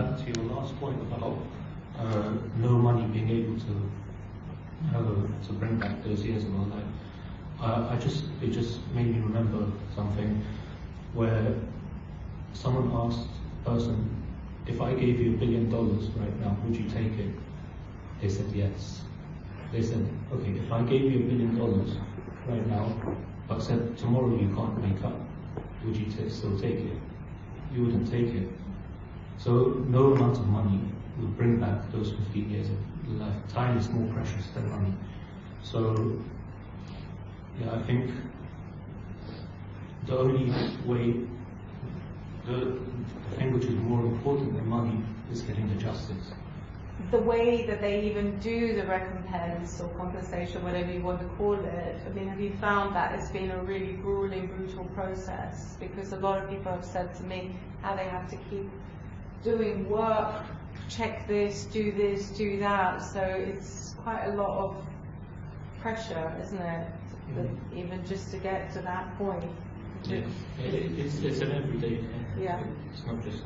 back to your last point about no money being able to bring back those years of our life, it just made me remember something where someone asked a person, if I gave you $1 billion right now, would you take it? They said yes. They said, okay, if I gave you $1 billion right now, but said tomorrow you can't make up, would you still take it? You wouldn't take it. So no amount of money would bring back those 15 years of life. Time is more precious than money. So yeah, I think the only way, the thing which is more important than money is getting the justice. The way that they even do the recompense or compensation, whatever you want to call it, I mean, have you found that it's been a really grueling, brutal process? Because a lot of people have said to me how they have to keep doing work, check this, do that. So it's quite a lot of pressure, isn't it? Even just to get to that point. Yeah, it's an everyday thing. Yeah. It's not just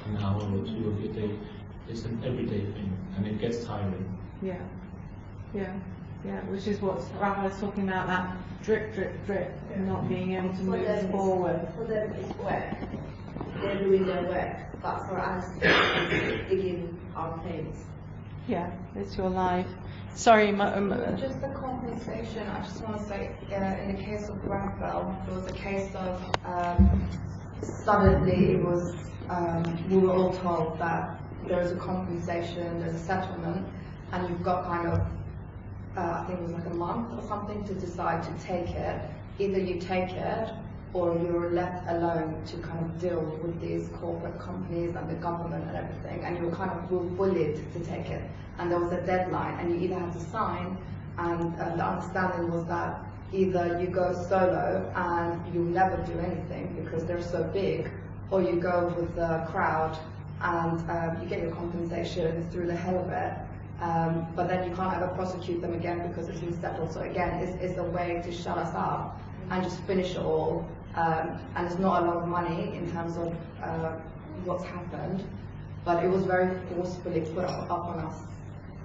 an hour or two of your day. It's an everyday thing, and it gets tiring. Yeah, yeah, yeah. Which is what Rafa was talking about, that drip, drip, drip, not being able to move forward. For them, it's work. They're doing their work, but for us, it's digging our claims. Yeah, it's your life. Sorry, just the compensation. I just want to say, in the case of Grenfell, it was a case of suddenly it was. We were all told that there's a compensation, there's a settlement, and you've got kind of, I think it was like a month or something to decide to take it. Either you take it, or you're left alone to kind of deal with these corporate companies and the government and everything, and you were kind of bullied to take it. And there was a deadline, and you either had to sign, and the understanding was that either you go solo and you'll never do anything because they're so big, or you go with the crowd and you get your compensation through the hell of it, but then you can't ever prosecute them again because it's been settled. So again, it's a way to shut us up and just finish it all, and it's not a lot of money in terms of what's happened, but it was very forcefully put up on us.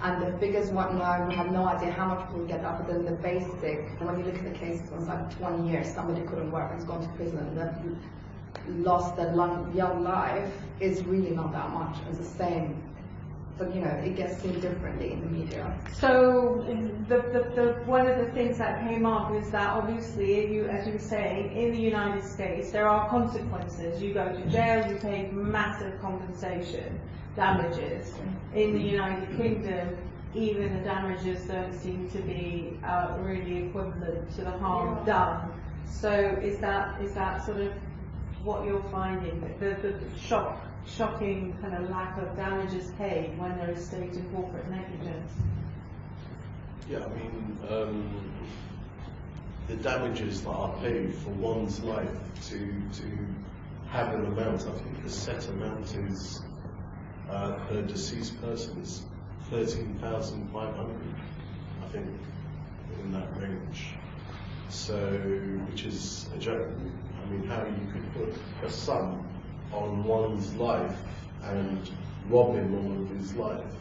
And the biggest one, we had no idea how much we would get up, but then the basic, when you look at the cases, it was like 20 years, somebody couldn't work and has gone to prison, that lost their young life, is really not that much. It's the same, but you know, it gets seen differently in the media. So the one of the things that came up is that obviously, as you were saying, in the United States there are consequences. You go to jail, you pay massive compensation, damages. In the United Kingdom, even the damages don't seem to be really equivalent to the harm done. So is that sort of what you're finding, the shocking kind of lack of damages paid when there is state and corporate negligence? Yeah, I mean, the damages that are paid for one's life to have an amount, I think the set amount is per deceased person is 13,500, I think, in that range. So, which is a joke. I mean, how you could put a sum on one's life and rob him all of his life,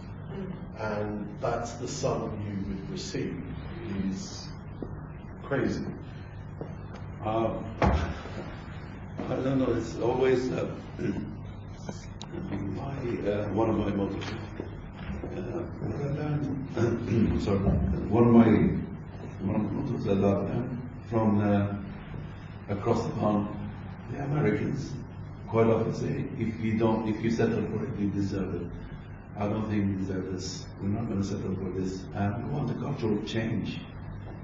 and that's the sum you would receive, is crazy. I don't know, it's always one of my motives. One of the motives that I learned from across the pond, the Americans quite often say, if you settle for it, you deserve it. I don't think we deserve this. We're not going to settle for this. And we want a cultural change.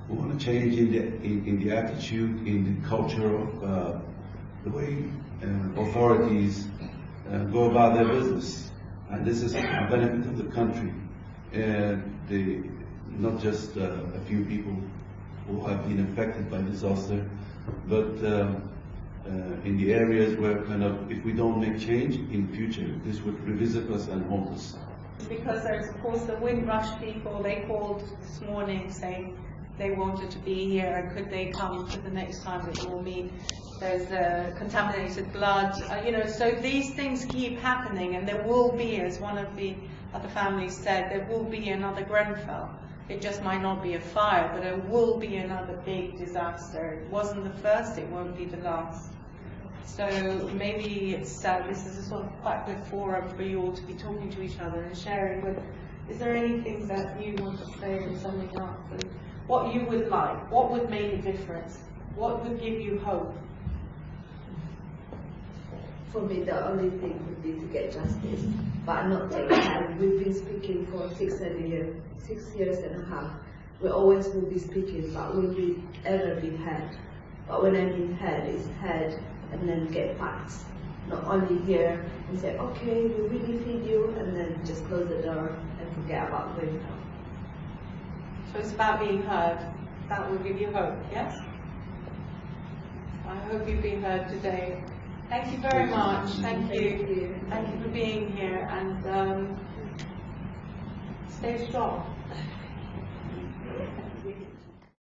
We want to change in the attitude, in the culture of the way authorities go about their business. And this is a benefit of the country. Not just a few people who have been affected by disaster, but in the areas where kind of, if we don't make change in future, this would revisit us and haunt us. Because there's, of course, the Windrush people. They called this morning saying they wanted to be here, and could they come to the next time that we'll meet? There's contaminated blood, so these things keep happening, and there will be, as one of the other families said, there will be another Grenfell. It just might not be a fire, but it will be another big disaster. It wasn't the first, it won't be the last. So maybe it's this is a sort of quite good forum for you all to be talking to each other and sharing with. Is there anything that you want to say in summing up? And what you would like? What would make a difference? What would give you hope? For me, the only thing would be to get justice, but not take time. We've been speaking for 6 years and a half. We always will be speaking, but will we ever be heard? But when I mean heard, it's heard and then get facts. Not only hear and say, okay, we really feed you, and then just close the door and forget about Grenfell. So it's about being heard. That will give you hope, yes? I hope you've been heard today. Thank you very much. Thank you. Thank you for being here, and stay strong.